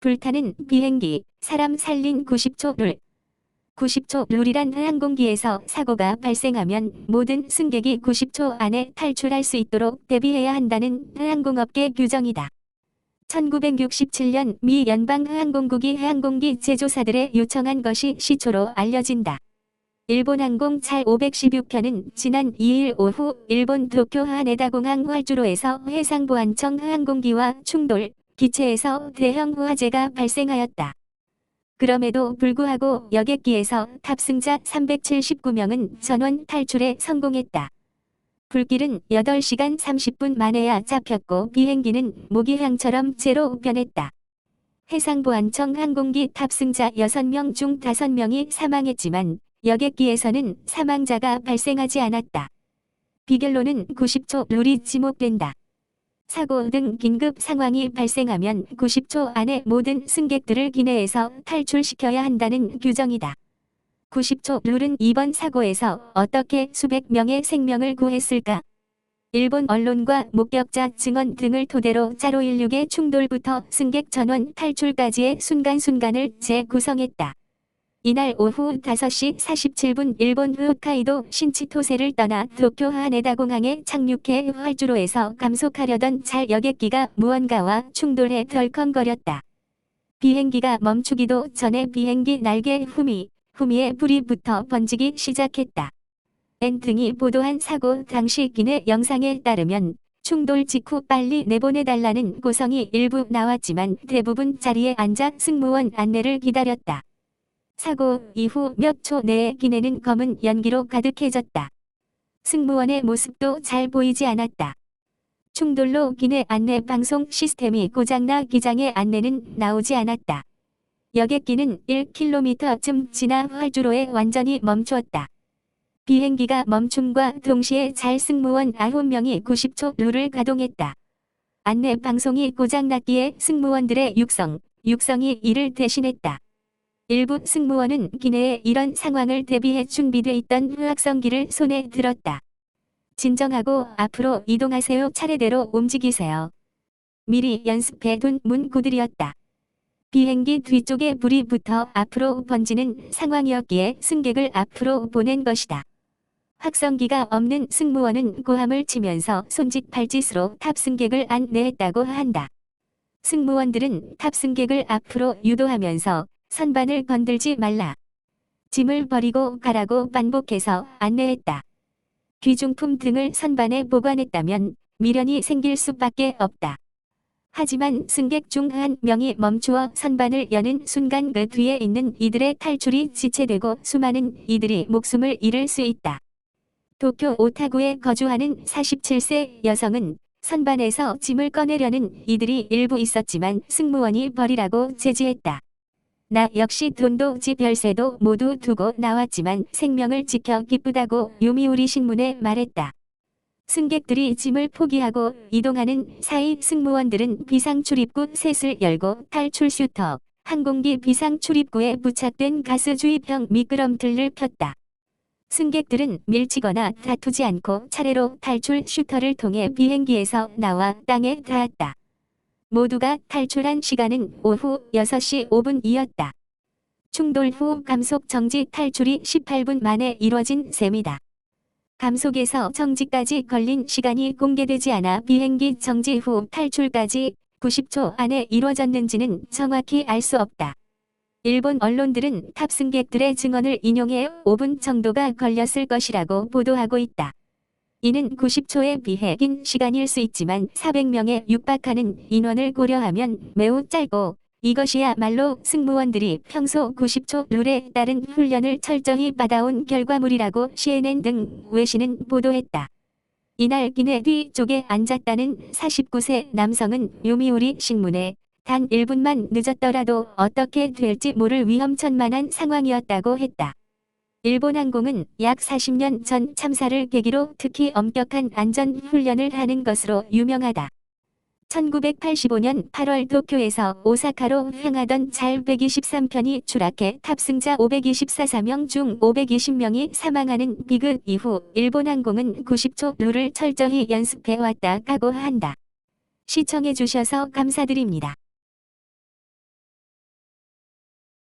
불타는 비행기, 사람 살린 90초 룰. 90초 룰이란 항공기에서 사고가 발생하면 모든 승객이 90초 안에 탈출할 수 있도록 대비해야 한다는 항공업계 규정이다. 1967년 미 연방항공국이 항공기 제조사들에 요청한 것이 시초로 알려진다. 일본항공 찰 516편은 지난 2일 오후 일본 도쿄 하네다 공항 활주로에서 해상보안청 항공기와 충돌, 기체에서 대형 화재가 발생하였다. 그럼에도 불구하고 여객기에서 탑승자 379명은 전원 탈출에 성공했다. 불길은 8시간 30분 만에야 잡혔고 비행기는 모기향처럼 재로 변했다. 해상보안청 항공기 탑승자 6명 중 5명이 사망했지만 여객기에서는 사망자가 발생하지 않았다. 비결로는 90초 룰이 지목된다. 사고 등 긴급 상황이 발생하면 90초 안에 모든 승객들을 기내에서 탈출시켜야 한다는 규정이다. 90초 룰은 이번 사고에서 어떻게 수백 명의 생명을 구했을까? 일본 언론과 목격자 증언 등을 토대로 자516의 충돌부터 승객 전원 탈출까지의 순간순간을 재구성했다. 이날 오후 5시 47분 일본 홋카이도 신치토세를 떠나 도쿄 하네다 공항에 착륙해 활주로에서 감속하려던 잘 여객기가 무언가와 충돌해 덜컹거렸다. 비행기가 멈추기도 전에 비행기 날개 후미에 불이 붙어 번지기 시작했다. N 등이 보도한 사고 당시 기내 영상에 따르면 충돌 직후 빨리 내보내달라는 고성이 일부 나왔지만 대부분 자리에 앉아 승무원 안내를 기다렸다. 사고 이후 몇 초 내에 기내는 검은 연기로 가득해졌다. 승무원의 모습도 잘 보이지 않았다. 충돌로 기내 안내 방송 시스템이 고장나 기장의 안내는 나오지 않았다. 여객기는 1km쯤 지나 활주로에 완전히 멈추었다. 비행기가 멈춤과 동시에 잘 승무원 9명이 90초 룰을 가동했다. 안내 방송이 고장났기에 승무원들의 육성이 이를 대신했다. 일부 승무원은 기내에 이런 상황을 대비해 준비돼 있던 후악성기를 손에 들었다. 진정하고 앞으로 이동하세요. 차례대로 움직이세요. 미리 연습해 둔 문구들이었다. 비행기 뒤쪽에 불이 붙어 앞으로 번지는 상황이었기에 승객을 앞으로 보낸 것이다. 확성기가 없는 승무원은 고함을 치면서 손짓 발짓으로 탑승객을 안내했다고 한다. 승무원들은 탑승객을 앞으로 유도하면서 선반을 건들지 말라. 짐을 버리고 가라고 반복해서 안내했다. 귀중품 등을 선반에 보관했다면 미련이 생길 수밖에 없다. 하지만 승객 중 한 명이 멈추어 선반을 여는 순간 그 뒤에 있는 이들의 탈출이 지체되고 수많은 이들이 목숨을 잃을 수 있다. 도쿄 오타구에 거주하는 47세 여성은 선반에서 짐을 꺼내려는 이들이 일부 있었지만 승무원이 버리라고 제지했다. 나 역시 돈도 집 열쇠도 모두 두고 나왔지만 생명을 지켜 기쁘다고 요미우리 신문에 말했다. 승객들이 짐을 포기하고 이동하는 사이 승무원들은 비상출입구 셋을 열고 탈출 슈터, 항공기 비상출입구에 부착된 가스 주입형 미끄럼틀을 폈다. 승객들은 밀치거나 다투지 않고 차례로 탈출 슈터를 통해 비행기에서 나와 땅에 닿았다. 모두가 탈출한 시간은 오후 6시 5분이었다. 충돌 후 감속 정지 탈출이 18분 만에 이뤄진 셈이다. 감속에서 정지까지 걸린 시간이 공개되지 않아 비행기 정지 후 탈출까지 90초 안에 이뤄졌는지는 정확히 알 수 없다. 일본 언론들은 탑승객들의 증언을 인용해 5분 정도가 걸렸을 것이라고 보도하고 있다. 이는 90초에 비해 긴 시간일 수 있지만 400명에 육박하는 인원을 고려하면 매우 짧고 이것이야말로 승무원들이 평소 90초 룰에 따른 훈련을 철저히 받아온 결과물이라고 CNN 등 외신은 보도했다. 이날 기내 뒤쪽에 앉았다는 49세 남성은 요미우리 신문에 단 1분만 늦었더라도 어떻게 될지 모를 위험천만한 상황이었다고 했다. 일본 항공은 약 40년 전 참사를 계기로 특히 엄격한 안전 훈련을 하는 것으로 유명하다. 1985년 8월 도쿄에서 오사카로 향하던 잘 123편이 추락해 탑승자 524명 중 520명이 사망하는 비극 이후 일본 항공은 90초 룰을 철저히 연습해왔다고 한다. 시청해주셔서 감사드립니다.